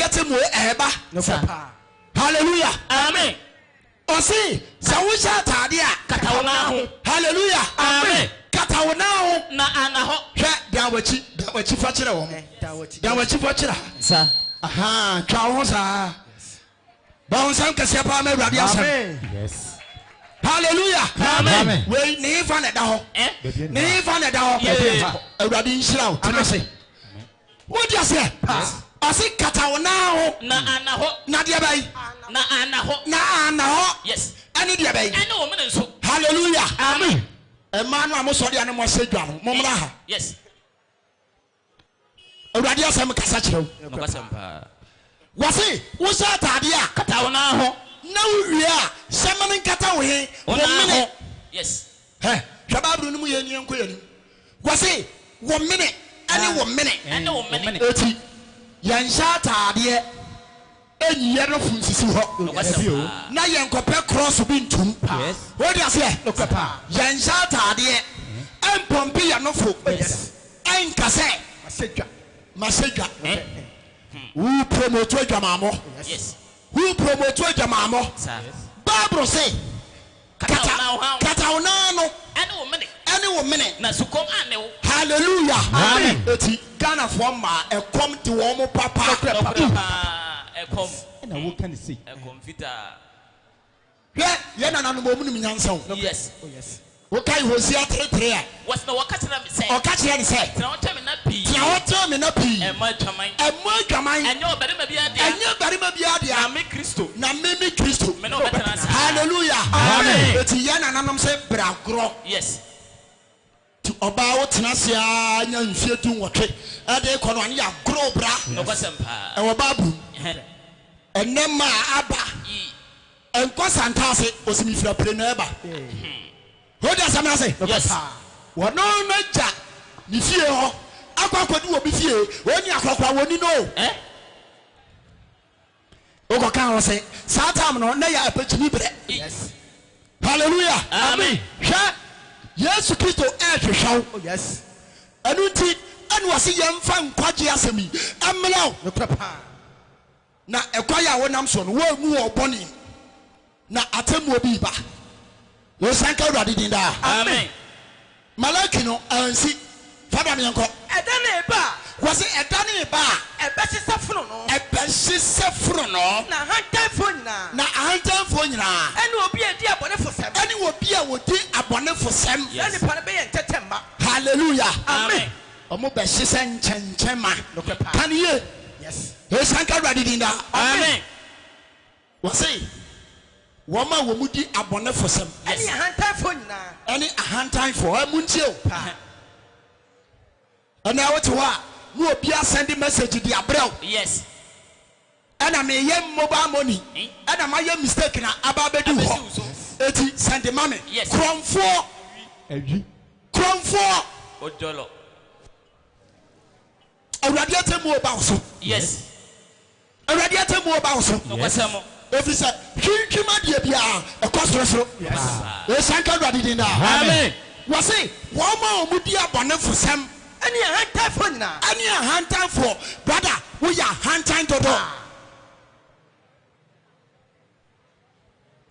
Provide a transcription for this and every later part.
temu eba. Hallelujah. Amen. Osi sawusha tadia Katawona ho. Hallelujah. Amen. Katawona ho na anaho. Hwe dawachi fachira wo. Dawachi fachira. Sir. Aha, twa ho sa. Ba ho san kase pa ma Awurade asem. Yes. Hallelujah. Amen. We ni fa na da ho. Ni fa na da ho. Awurade nshira wo tenase. Wo dia se? Osi katawona ho na anaho. Na dia bai. Na anaho. Na anaho. Yes. Ani dia bai. Ene wo men nso. Hallelujah. Amen. Emanu amosori ane mo sedwa no. Momra ha. Yes. Awurade asem kasa kirew. No kasam pa. Wasi wo sha taade a Katawona ho. Na wo a semane nkata wo he. Wo mene. Yes. Hwababru no mu ye ni enkoyani. Wasi wo mene ane wo mene. Ene wo mene. Eti yan sha taade enyiye no funsisi ho. No kasam. Na yen kopɛ cross bi ntum. Yes. Wo dia se? Yan sha taade empompi ya no fo. Yes. Enkase Masedwa. Who promote Jamamo? Yes. Who promote Jamamo? Sir. Bible say Kataunano any woman na sukom ane. Hallelujah. Amen. Eti Ghana for ma e come to womo papa. E kom. And I can see. E kom vita. Ye na nanu mo mu nyansa. Yes. Oh yes. Okay, Hosea 3:3. What's the wakatira me say? O ka kire ni say. Na won tell me na pi. Tia o tell me na pi. E ma twaman. Enyo barima bia dia. Na me Kristo. Na me Kristo. Me no better answer. Hallelujah. Amen. Eti ye na nanom say bragro. Yes. Ti oba wo tenase a nya nhwie tu nwotwe. E de kono an ya gro bra. No kasam pa. E wo babu. Enema aba. Enko santase osimi fira pre na eba. Ho da samana say. Yes. Wo no naja ni fie ho. Akwakwadu obi fie. Oni akwakwa woni no. Oko kan ho say. Satam no na ya apachimi bre. Yes. Hallelujah. Amen. Hwa Yesu Kristo hwehwaw. Oh yes. Anunti anu wase yemfa nkwaje asemi. Amlaw. Na ekwaya wonam so no wo mu oboni. Na atemu obi ba. Yo sanka Awurade din da. Amen. Malaki no ansi. Fada me yanko. Edane ba. Wase edane ba. Ebesisefro no. Ebesisefro no. Na hantanfo nyina. Na ahantanfo nyina. Ene obi edi abonefo sem. Ene obi a wodi abonefo sem. Ene pa be yen tetemma. Hallelujah. Amen. Omo be hise nchenchema. Kan ye. Yes. Yo sanka Awurade din da. Amen. Wase woma wo mudi abonefo sem. Ene hantanfo nyina. Ene ahantanfo amuntie o. And I want to no be send message di abrel. Yes. And I may mobile money. And I may mistake na ababedu ho. Eti send the money. Yes. Crom 4. Ojolo. Awurade atemu oba so. Yes. Awurade atemu oba so. No kwasamo. Every say twintwima de bia e kosoro. Yes. We sanka Awurade din da. Amen. We say wo ma omudi abonefo sem. Ene hantanfo nyina. Ene ahantanfo brother we are hantan dodo.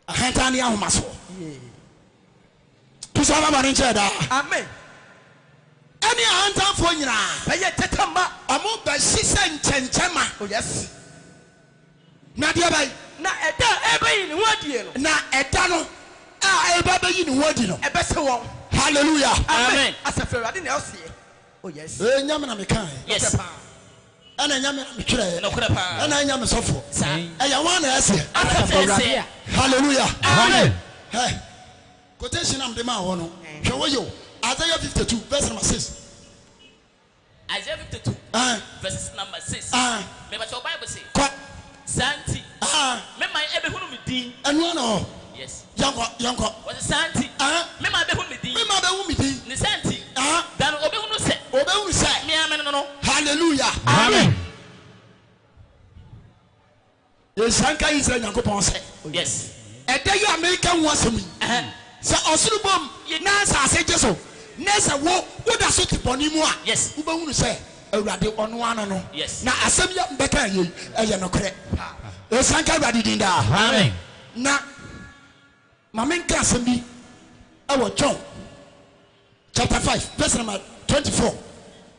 Ahantan ya homaso. Tusa baba ni cheda. Amen. Ene ahantanfo nyina. Beye tetemma. Omo ba sisa nchenchema. Oh yes. Na dia bai. Na eda ebeyi ni wadie no. Na eda no a eba bayi ni wodi no. Ebese won. Hallelujah. Amen. Asafo Awurade na osie. Oh yes. Nyame na mekan. Yes. Ana nyame na metwere. No kura pa. Ana nyame sofo. Eya wan na ese. Asafo. Hallelujah. Amen. Hey. Quotation am de ma ho no. Hwe wo yo. Isaiah 52 verse number 6. Isaiah 52 verse number 6. Me ba your Bible say. Kwa. Santi. Me my ebe hunu me din. Anu no. Yes. Yanko. Was Santi. Me my be hunu me din. Me ma be hu me din. Ni Santi. Dan obe hunu se. Obe hu se. Me amen no. Hallelujah. Amen. Ye sanka Israel Yankopon se. Yes. E dey America hu asemi. Se osuru bom na asase jeso. Na se wo da so ti boni mu a. Yes. Wo be hunu se awurade ɔno ano no Yes. na asɛm ya mbɛka yɛ ɛyɛ nokorɛ ɛsanka awurade din daa Amen. na mame nka asɛm bi ɛwɔ John chapter 5 verse number 24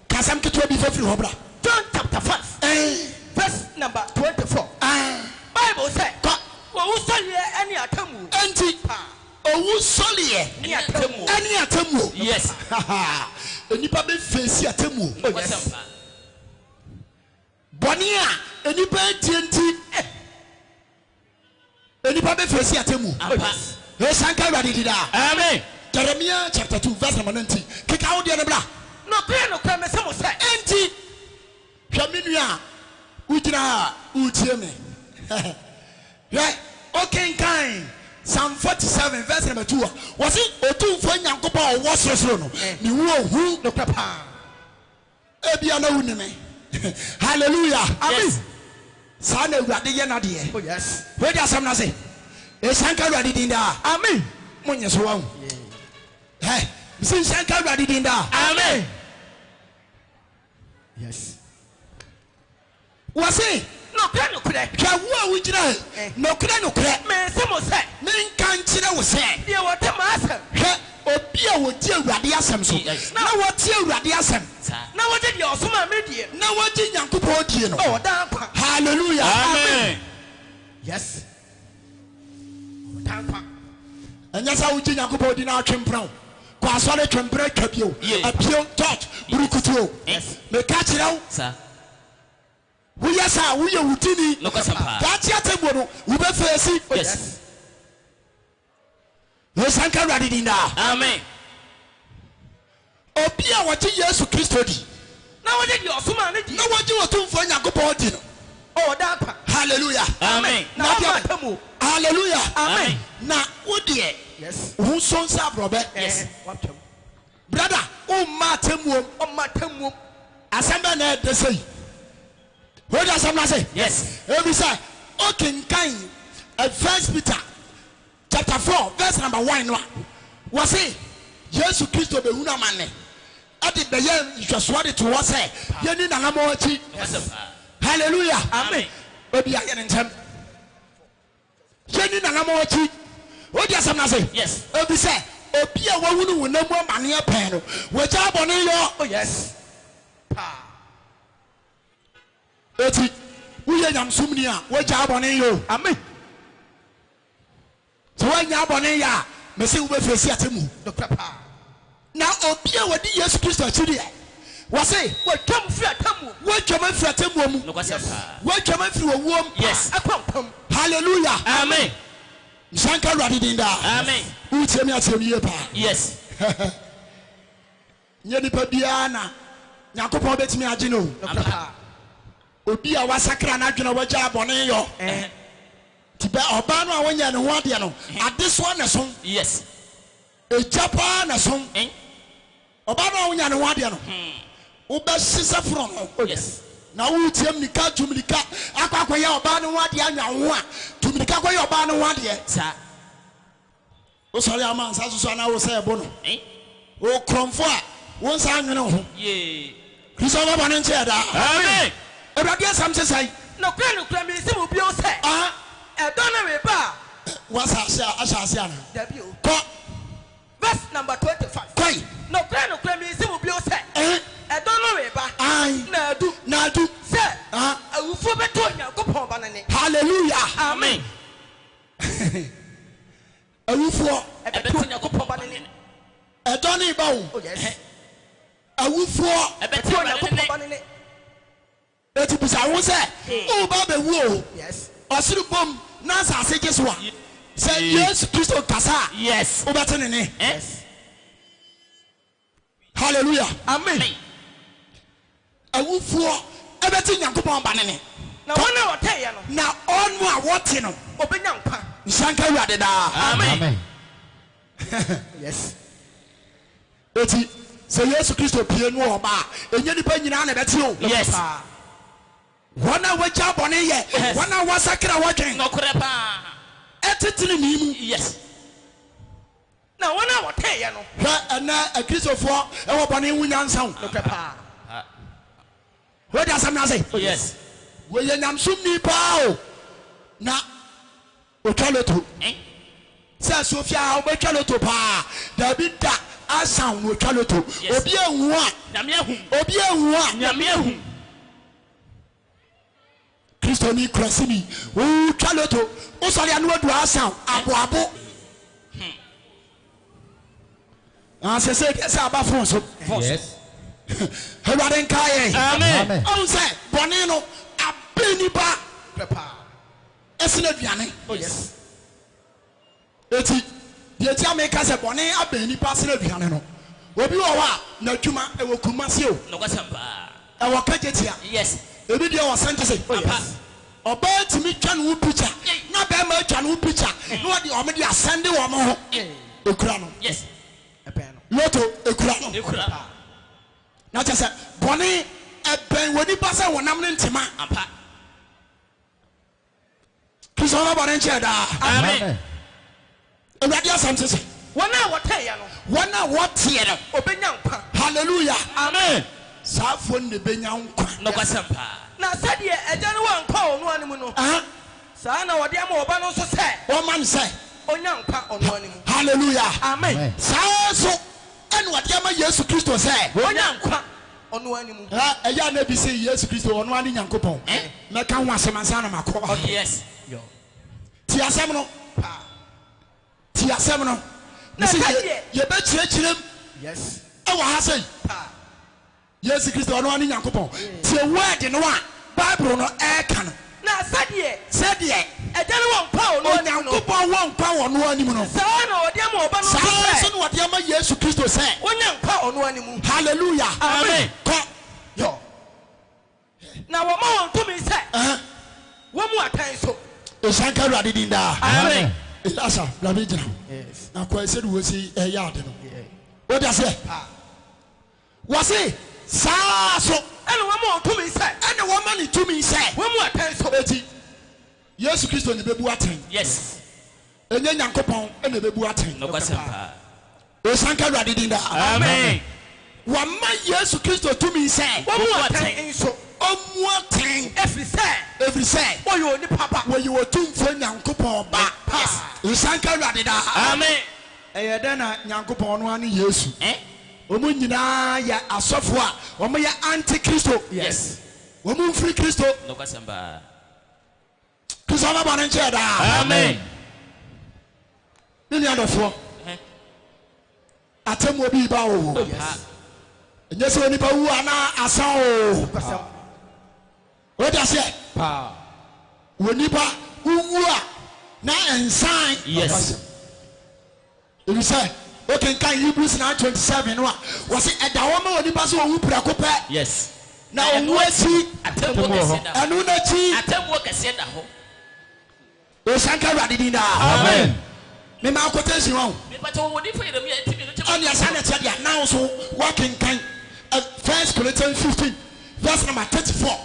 ka asɛm ketewa bi fafiri hɔ bra John chapter 5 verse number 24. Bible say wo usaliye ani atamu. enti owu soliye Ni atamu. ani atamu Yes. enipa be face atamu Yes. bɔne a enipa etienti enipa be face atamu ɛsanka awurade din daa Amen. Jeremiah chapter 2 verse number 19 keka wo deɛ no bra No kra me se mo say. enti hwɛ me nua wogyina ha wotie me hwɛ okenkan Psalm 47 verse number 2 wɔse otumfoɔ nyankopɔn a ɔwɔ sorosoro no ne wo ohu no papa ebia na wo ne me hallelujah amen saa na awurade yɛ nadeɛ Oh yes. wei de asɛm no se ɛsanka awurade din daa Amen. monye so wahu msi nsanka awurade din daa Amen. Yes. wɔse No kra. hwɛ wo a wogyina ha nokorɛ Me se mo say. menka nkyerɛ wo sɛ Deɛ wɔte ma asɛm. hwɛ obi a wɔtie awurade asɛm so Yes. na wɔtie awurade asɛm Na wɔte deɛ ɔsoma me die. na wɔgye nyankopɔn die no Oh dan kwa. hallelujah Amen. Yes. Dan kwa. ɛnyɛ sɛ wogye nyankopɔn di na atwe mprɛw kɔ asɔre twemprɛ twa bio Yeah. apio church burukutuo Yes. meka kyerɛ wo Sir. woyɛ saa woyɛ wo dini No question. daakye atammuo no wobɛfɛɛsi Yes. ɛsanka awurade din daa Amen. obi a wɔgye yesu kristo di Na wɔte deɛ ɔsoma me die. na wɔgye wɔtomfoɔ nyankopɔn di no Oh dan kwa. hallelujah Amen. Na Na ɔma deɛ- atamu. hallelujah Amen. na wo deɛ Yes. wo nso nsa aborɔbɛ Yes. Wapem. brada womma atammuom Ɔma atamu. asɛm bɛ na ɛdɛ sɛ yi wode asɛm no ase Yes. ebi sɛ okenkan 1 Peter chapter 4 verse number 1 no a wɔse yesu kristo bɛhunu amanne ɛde bɛyɛ nhwɛsoɔ de to hɔ sɛ yɛni nanamɔ akyi hallelujah Amen. obi ayɛ ne ntɛm yɛni nanamɔ akyi wode asɛm no ase Yes. ebi sɛ obi a wahunu wo nam amanneɛ pɛn no wɔagya abɔne yɔ Oh yes. eti woyɛ nyamsomni a woagya abɔne yɛ o Amen. sɛ woanya abɔne yɛ a mɛsɛ wobɛfiri atemu No papa. na obi a wɔde yesu kristo akyi deɛ wɔse Wɔtwam firi atamu. woatwam afiri atemmuo mu No question. woatwam afiri owuom Yes. Akwampam. hallelujah Amen. nsanka awurade din daa Amen. wotie me akyerɛ me yie paa Yes. nyɛ nipa biara na nyankopɔn bɛtumi agye no No papa. obi a wasakra n'adwene a wagya abɔne yɔ nti bɛ ɔbaa no a wonyɛ ne ho adeɛ no adesoa ne so Yes. egya paa ne so Eh? ɔbaa no a wonya ne ho adeɛ no wobɛhye foro no Yes. na wotiam nika tumika akɔ akɔyɛ ɔbaa no ho adeɛ anwa ho a tumika kɔyɛ ɔbaa no ho adeɛ Sir. wosɔre ama nsa soso anaa wo sɛ ɛbo no Eh? wo korɔmfo a wo nsa anwene ho Yeah. kristo bɛbɔ ne nkyɛɛ daa Amen. awurade asɛm se sɛe No kra me se mo bi o say. aha Ɛdɔ na me ba. wasa ahyɛ ase ana Dabi o. kɔ Verse number 25. kɔi No kra me se mo bi o say. ɛhe Ɛdɔ na me ba. ai Na adu. na adu Sɛ aha awufo bɛtɔ Onyankopɔn ba ne ne. hallelujah Amen. awufoɔ Ɛbɛtɔ Onyankopɔn ba ne ne. ɛdɔ ne ba wo Oh yes. awufoɔ Ɛbɛtɔ Ɛbɛtɔ Onyankopɔn ba ne ne. eti bisa wo sɛ woba bɛwu o Yes. ɔsoro bom na asase gye so a sɛ yesu kristo kasa a Yes. wobɛte ne ne Eh? hallelujah Amen. awufoɔ ɛbɛte nyankopɔn ba ne ne Na wɔn a wɔtɛ yɛ no. na ɔno a wɔte no Obenya nkwa. nsanka awurade daa Amen. Yes. eti sɛ yesu kristo pie no wɔ ɔba a ɛnyɛ nipa nyinaa na ɛbɛte o Yes. wɔn a wɔagya bɔne yɛ Yes. wɔn a wɔasakra wɔdwen No question. ɛtetene ne mu Yes. Na wɔn a wɔtɛ yɛ no. hwɛ ɛnɛ akristofoɔ ɛwɔ bɔne ho nyansa wo No papa. Where does some say? Yes. We yam sumni pao. Na Ochaloto. Say Asuofua Ochaloto pa. David da asan Ochaloto. Obi enwa. Obi enwa. Nyame Kristo ni Crusade. Ochaloto. Osori anu adu asan abo. Say abafo so. Yes. Everybody nkaye. Amen. Oh say bonino abeni ba prepa. Esina duane. Oh yes. Eti die ti ameka say boni abeni ba sina duane no. Obi wo wa na dwuma e wo kumase o. No kwasempa. E wo kajetia. Yes. Ebi dia wo sente say. Papa. Oba ti mi twa no picture. Na be ma twa no picture. No de o me de asende wo mo ho. Ekura no. Yes. Loto ekura no. Ekura. Na cha say boni eben woni ba say wonam ne ntima. Ampa. Kristo na boni nche da. Amen. Ewurade asante say. Wana wote ya no. Wana wote ya no. Obenya nkwa. Hallelujah. Amen. Safo ne benya nkwa. No kwasempa. Na sadie eja no wankwa onu animu no. Saa na wode ama oba no so se. O man say. Onya nkwa onu animu. Hallelujah. Amen. Saa so ene wode ama Yesu Kristo say. Onya nkwa onu animu. Eya na bi say Yesu Kristo onu ani Nyankopon. Meka ho asemansa na makọ. Oh yes. Yo. Ti asem no. Ti asem no. Na sadie ye be chirechirem. Yes. E wa ha say. Yesu Kristo onu ani Nyankopon. Ti word no a Bible no e ka no. Na sadie eja no wankwa onu animu. Nyankopon wankwa onu animu no. Saa na wode ama oba no so Saa se. so no wode ama Yesu Kristo say. Onya nkwa onu animu. Hallelujah. Amen. Yo. Na wo ma won to mi se. Wo mu atan so. Eshanka Awurade din da. Amen. Asa, blabe jina. Yes. Na kwa ese wo si yard no. What does it? Wase saa so Ene wo ma won to mi se. ene wo ma ni tumi say. Wo mu atan so. Eti Yesu Kristo ni bebu aten. Yes. Enye Nyankopon ene bebu aten. No kwasempa. Eshanka Awurade din da. Amen. Wa ma Yesu Kristo tumi say. Wo mu atan so. Omu aten. Every say. Wo yo ni papa. Wo yo tumfo Nyankopon ba. Yes. Eshanka Awurade da. Amen. Eye da na Nyankopon no ani Yesu. Omu nyina ya Asuofua, omu ya anti-Kristo. Yes. Omu free Kristo. No kwasempa. Kristo na bana nche da. Amen. Ni adofo. Atemu obi ba o. Yes. Enye se oni ba wu ana asan o. What does it? Woni ba wu a na ensan. Yes. You say okay, can Hebrews 9:27 no was it at the woman woni ba so wu prako pe. Yes. Na owu ati Atemu kese da. anu na chi. Atemu kese da ho. O sanka Awurade din da. Amen. Me ma quotation won. Me pa to wodi for yedem ya timi no temi. On your son at ya now so working kind 1 Corinthians 15 verse number 34.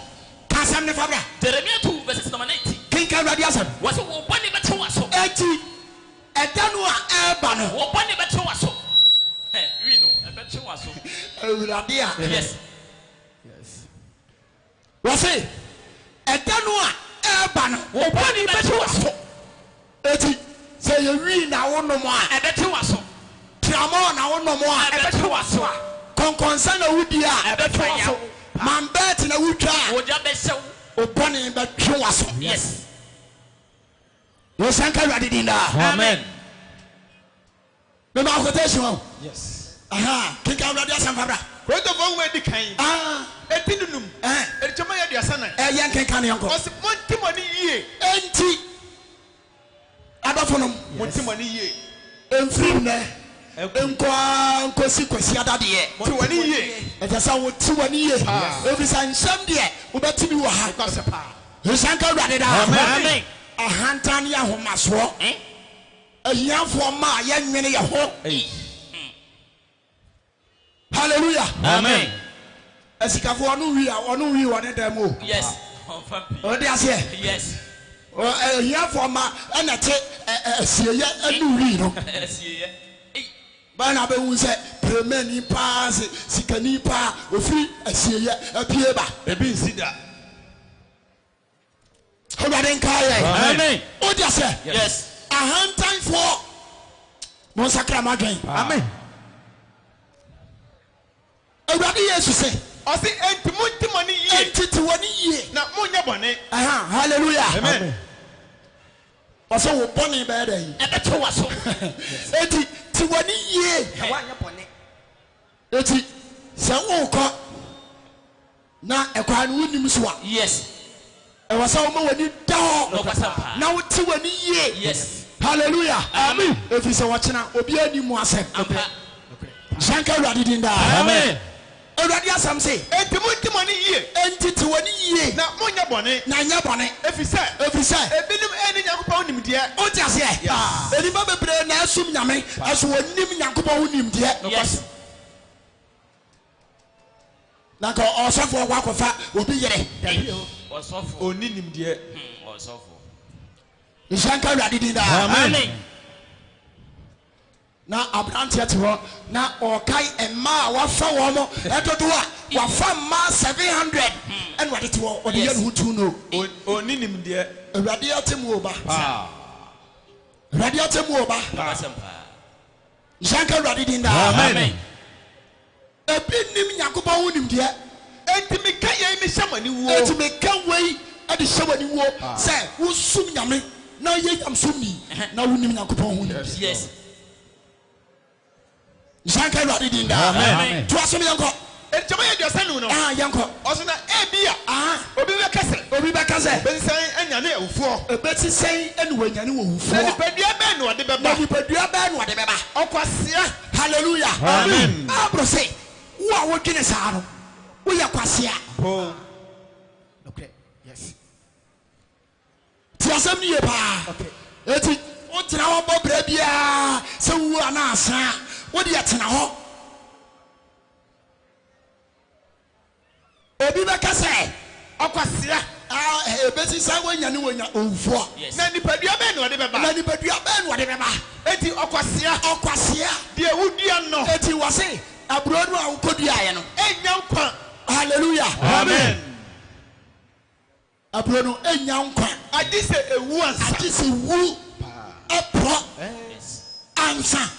Kasam ne fabra. Jeremiah 2 verses number 19. King Awurade asem. Was wo bani bete waso. Eti edanu a eba no. Wo bani bete waso. We no e bete waso. Awurade a. Yes. Was it edanu a eba no. Wo bani bete waso. Eti say you wi na wono mo a E bete waso. tramo na wono mo a E bete waso. konkonsa na wudi a E bete waso. mambet na wutwa Wo ja be sew. o boni be twe waso. Yes. Wo sanka Awurade din da. Amen. Me ma quotation. Yes. Aha, King Awurade asem fabra. Kwento fo we di kan. Etinunum. Erichama ya duasa na. Yen kenkan yanko. Ose montimoni yie. Enti abafonom Montimoni yie. emfrim ne enkosi kwasi adade ye. Montimoni yie. Etasa wo ti wani ye. Efisa nsem de wo betimi wo ha. Kwasepa. Sanka Awurade da. Amen. Ahantan ya homaso. Ahiafo ma ye nwene ye ho. Hallelujah. Amen. Esikafo onu wi wone dem o. Yes. Confirm. O de ase. Yes. Ahiafo ma enete asieye anu wi no. Asiye. Ba na be hu se kremeni pa sikani pa ofiri asieye apie ba ebi nsida Ewurade nkaye amen o dia say Yes. a hand time for mo sakra madwen amen Ewurade Yesu say ɔsi entimuntimoni yie entiti woni yie na munya bɔne hallelujah amen ɔsɛ wo bɔne bɛɛ da yi Ebe to waso. eti ti woni yie Awanya bone. eti sɛ wokɔ na ɛkwan no wonim so a Yes. ɛwɔ sɛ woma w'ani da hɔ No kwasampa. na wote w'ani yie Yes. hallelujah Amen. ɛfiri sɛ wɔkyena obi ani mu asɛm Ampa. hyɛnka Awurade din daa amen Awurade asɛm se entimuntimoni yie entiti w'ani yie na munya bɔne na nyɛ bɔne efisɛ ɛfiri sɛ ebinom ɛni nyankopɔn nimdeɛ wote aseɛ ɛnipa bebree na ɛsom nyame ɛso wɔnim nyankopɔn ho nimdeɛ Yes. na nka ɔsɔfoɔ kɔ akɔfa obi yere Osofo. oni nimdeɛ Osofo. nhyɛnka Awurade din daa Amen. na aberanteɛ te hɔ na ɔkae mmaa a wafa wɔn mo ɛdodo a wafa mmaa 700 ɛna wɔde te hɔ ɔde yɛ ne ho tu no oni nimdeɛ Awurade ate mu oba Awurade ate mu oba No kwasampa. nhyɛnka Awurade din daa Amen. ebi nim nyankopɔn ho nimdeɛ entimi ka yɛn mi hyɛ mani wuo eti meka wei ɛde hyɛ w'ani wuo sɛ wosum nyame na yɛ nyamsomni na wonim nyankopɔn ho nimdeɛ Yes. nhyɛnka Awurade din daa Amen. toa so ne yɛnkɔ ɛnkyɛn yɛ aduasa nu no yɛnkɔ ɔso na ebi a obi bɛka sɛ obi bɛka sɛ bɛnsan anyane awufoɔ ebeti sɛn ɛna wɔanyane wɔ na wufoɔ nipadua bɛn na ɔde na bɛba nipadua bɛɛ na ɔde bɛba ɔkwasea hallelujah Amen. abro se wo a wodwene saa no woyɛ kwasea po Okay. Yes. ti asɛm no yie paa eti wotena hɔ bɔ brɛ biara sɛ wuwu anaa asa a wode yɛtena hɔ obi bɛka sɛ ɔkwasea ebesi sɛ wɔanyane wɔanya owufoɔ Yes. na nipadua bɛn na ɔde na bɛba nipadua bɛɛ na ɔde bɛba eti ɔkwasea ɔkwasea deɛ wudua no eti wɔ se aburo no a wokɔduaeɛ no enya nkwa hallelujah amen aburo no enya nkwa agye sɛ ewu ansa agye sɛ wu ɛporɔ Yes. ansa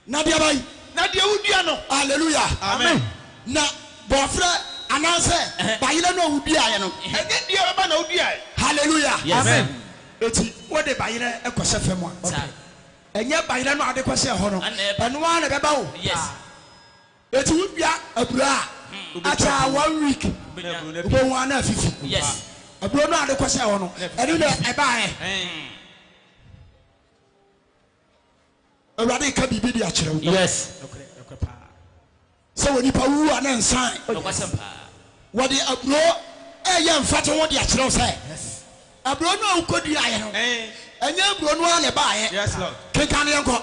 na deɛ bayi na deɛ wudua no hallelujah amen na bɔfrɛ anaasɛ bayerɛ no a woduaeɛ no ɛnyɛ deɛ bɛba na wudua hallelujah Yes. Amen. eti wode bayerɛ ɛkɔhyɛ fam a Sir. ɛnyɛ bayerɛ no ade kɔhyɛ hɔ no Ɛna ɛba. ɛno ara na ɛbɛba wo Yes. eti wodua aburo a akyɛ 1 week Benya. wobɛhu ana afifi Yes. aburo no ade kɔhyɛ hɔ no ɛno na ɛbaeɛ Awurade ka biribi de akyerɛ wo Yes. sɛ wɔ nipa wu a na nsan No kwasampa. wɔde aburo ɛyɛ mfate ho de akyerɛ wo sɛ aburo no a wokɔduaeɛ no ɛnyɛ aburo no a na ɛbaeɛ yes lord kenka ne yɛnkɔ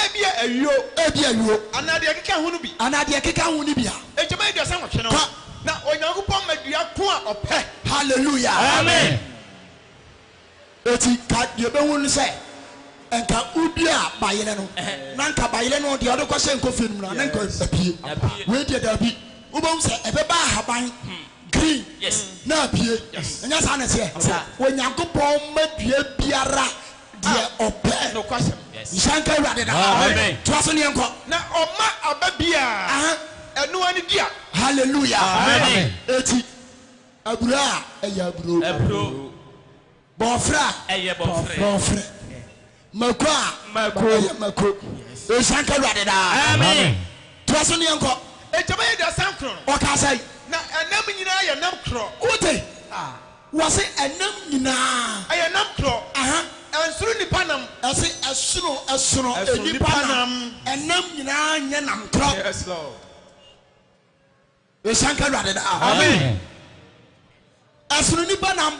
ebi a awio ebi awuo anaa deɛ keka ho no bi anaa deɛ keka ho no bia ɛnkyɛn yɛ aduasa nwɔtwe no Ka. na onyankopɔn ma dua ko a ɔpɛ hallelujah Amen. eti ka deɛ bɛhu no sɛ nka wodua bayerɛ no na nka bayerɛ no deɛ ɔde kɔhyɛ nkɔfie no mu no na nka apie Apie. wei deɛ daabi wobɛhu sɛ ɛbɛba ahaban green Yes. na apie ɛnyɛ saa na ɛteɛ Saa. onyankopɔn ma dua biara deɛ ɔpɛ nokwasɛm Yes. nhyɛnka Awurade da Amen. toa so ne yɛnkɔ na ɔma aba biara Aha. ɛnoa ne dua hallelujah Amen. eti aburo a ɛyɛ aburo Ebro. bɔfrɛ a Eye bofre. bɔfrɛ mako a Mako. ɛyɛ mako nhyɛnka Awurade da Amen. toa so ne yɛnkɔ ɛnkyɛn yɛ aduasa nkron ɔka sɛ na ɛnam nyinaa yɛ nam korɔ wote wɔ se ɛnam nyinaa ɛyɛ nam korɔ aha ɛnsoro nipa nam ɛse ɛsono Ɛsono enipa nipa nam nam. ɛnam nyinaa nyɛ nam korɔ yes lord nhyɛnka Awurade da amen ɛsono nipa nam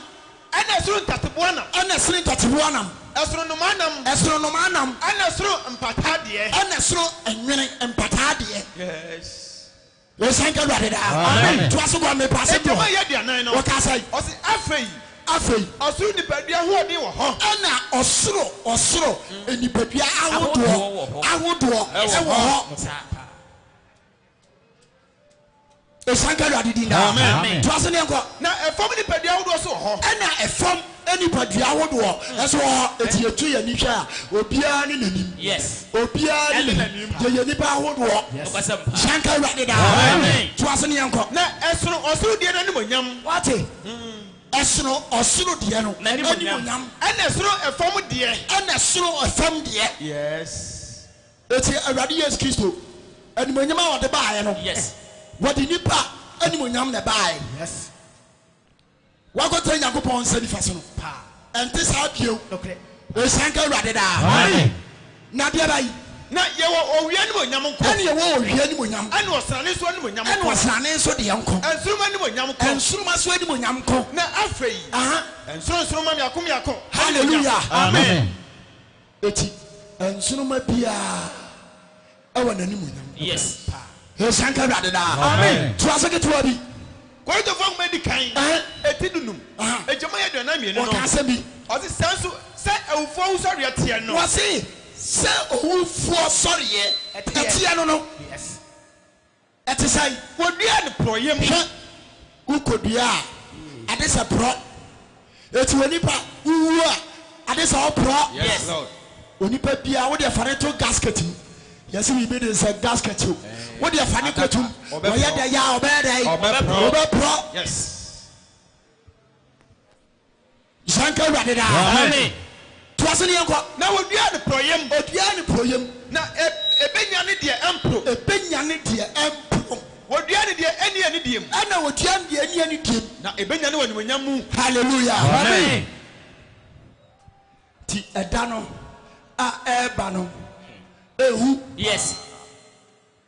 ɛna ɛsoro ntateboa nam ɛna ɛsene ntɔteboa nam ɛsoro noma nam ɛsono noma nam ɛna ɛsoro mpataadeɛ ɛna ɛsoro ɛnwene mpataadeɛ yes nhyɛnka Awurade da Amen. toa so bɔ mepa se ɛnkyɛn bɔ yɛ aduanan no wɔka sɛ ɔsi afei afei ɔsoro nipadua hoɔden wɔ hɔ ɛna ɔsoro nipadua Ahodoɔ wɔ hɔ. ahodoɔ ɛwɔ hɔ Sir. Esanka Radinda. Amen. Twasene enko. Na efom ni padua wodo so ho. Ena efom eni padua wodo. Eso eti etu ye ni hwa obia ni nanim. Yes. Obia ni nanim. Ye ni ba wodo. Esanka Radinda. Amen. Twasene enko. Na esoro osoro die na nimonyam. Wate? Esoro osoro die no. Na nimonyam. Ena esoro efom die. Ena esoro efom die. Yes. Eti Awurade Yesu Kristo. Animonyam a wode baaye no. Yes. What the nipa animonyam na baaye. Yes. Wagote Yakobon nsani faso no. Pa. Ente sa bio. Okay. Esanka Awurade da. Amen. Na dia bayi. Na yewo owie nimonyam nko. Ene yewo owie animonyam. Ene osrane so nimonyam nko. Ene osrane so de yanko. Ensuruma nimonyam nko. Ensuruma so animonyam nko. Na afei. Aha. Ensuruma miako. Hallelujah. Amen. Eti ensuruma bia ewa nanimonyam. Yes. Esanka Awurade da. Amen. Tuaseke tuabi. Kwa hiyo fo medikan etidunum ejama ya dana mienu no okase bi ozi sanso se ewufo usori atie no wasi se owufo sori ye etie no no yes etisai wodua ne proyem ukodua ade se pro eti wonipa uwu ade se opro Yes. Lord onipa bia wo de fare to gasket yes we be the say gasket wo de fare kwatum wo ye de ya obe pro yes Sanka Awurade da. Amen. Tuasene enko na wodua ne proyem na ebenya ne de empro ebenya ne de empro wodua ne de eni ani diem ana wodua ne de eni ani diem na ebenya ne wanimonyam mu hallelujah Amen. Ti edano a eba no ehu Yes.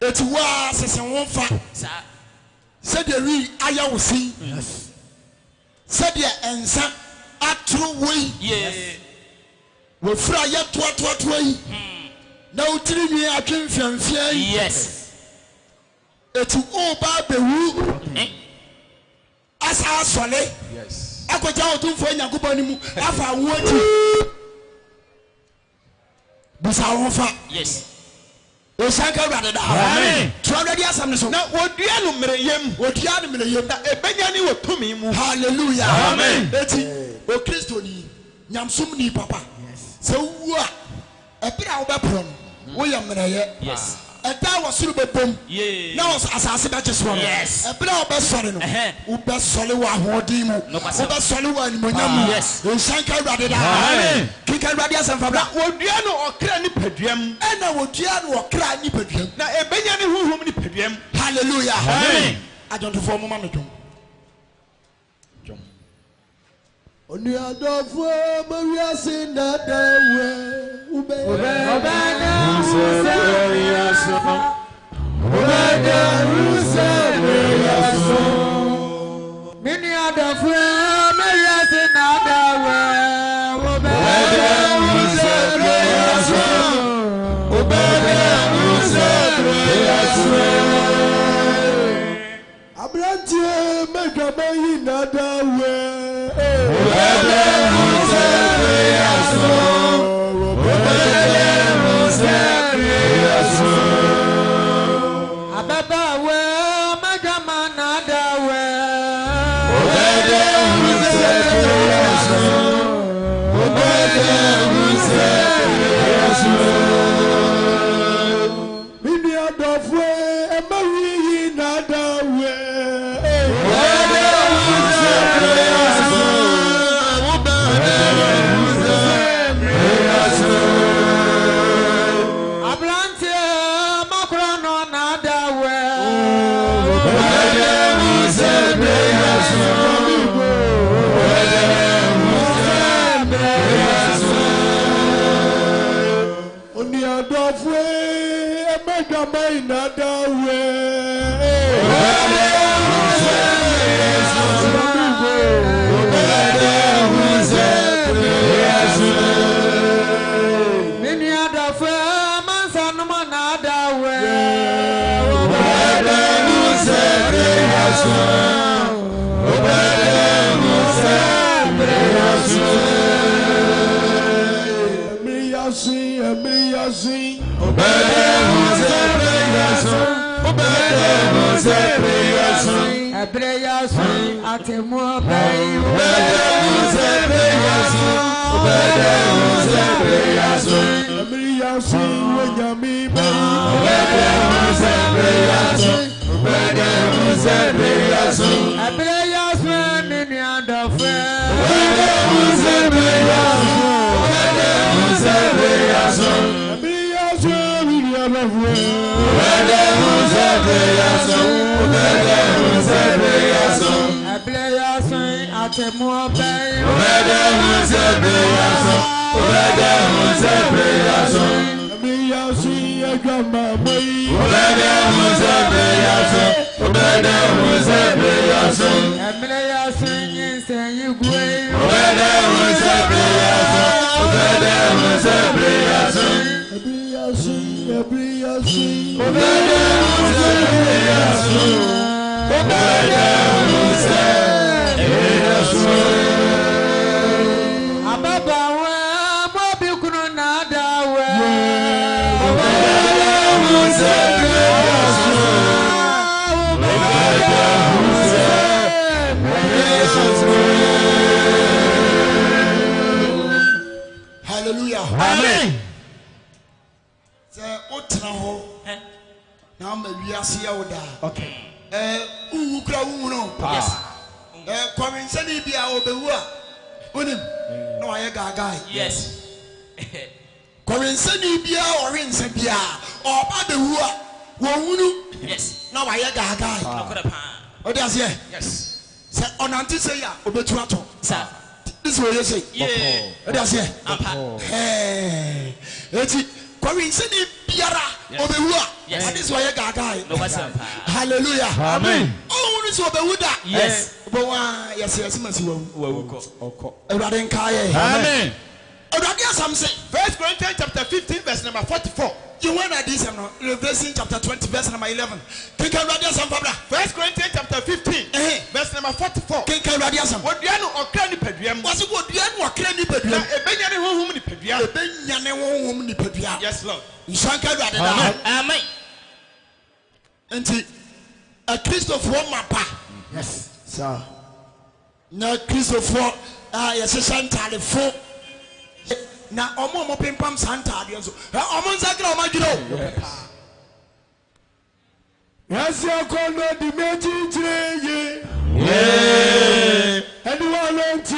eti wa sese wonfa Sir. said the real aya wosi yes said the ensa atru we Yeah. we fra ya to yi na utiri nwi atwemfiamfia yi Yes. eti o ba bewu asa asole yes akoja otumfo Yakobon ni mu afa woji busa wonfa Yes. Esanka Awurade da. Amen. Tuwadi asam ne so. na wodua no mmereyem Odia ne mele na ebenya ne wotumi mu hallelujah. Amen. Eti o Kristo ni nyamsum ni papa. Se wu a ebira wo bepro no wo ye mmereye. Yes. Eta wo suru bebom. Yeah. Na wo asase ba cheso no. Yes. Ebira wo be sore no. Wo be sole wo ahodin mu. Wo be sole wo animonyam mu. Yes. Esanka Awurade da. Amen. Kika Awurade asam fa na bra. wodua no okra ne paduam Ena wodua no okra ni paduam. na ebenya ne huhum ne paduam Hallelujah. Amen. Ajonto mo ma me dum. Oni adofo Maria sinda dawe ube obana usebeyaso obana usebeyaso mini adofo Maria sinda dawe obana usebeyaso obana usebeyaso abrantie megabayi na dawe Obede Hallelujah. Amen. Now we are see oda. Okay. Ukra uno. Yes. Coming sani bia obewua. Unim. No aye gaga. Yes. Coming sani bia orin se bia. Oba bewua. Wo hunu. Yes. No aye gaga. Odias here. Yes. Say onanti say ya obetu ato. Sir. This is what you say. Yeah. Odias here. Hey. Eti coming sani biara obewua. Yes. This is why you gaga. No what's up? Hallelujah. Amen. Oh, this is obewuda. Yes. But yes, masiwo. Amen. First Corinthians chapter 15 verse number 44. You want to do some Revelation chapter 20 verse number 11. Can you read some Pabla? First Corinthians chapter 15 verse number 44. Can you read some? What do you know or cranny pedrium? Was it what do you know? Cranny pedrium. A benyane home ni pedrium. A benyane home ni pedrium. Yes, Lord. You shan't carry that. Amen. And a Christopher mapa. Yes, sir. Na Christopher yes Santale fo. Na omo mo pimpam Santale so. Omo nzakira o magiro. Yes, you call no the magic tree. Yeah. Anyone want to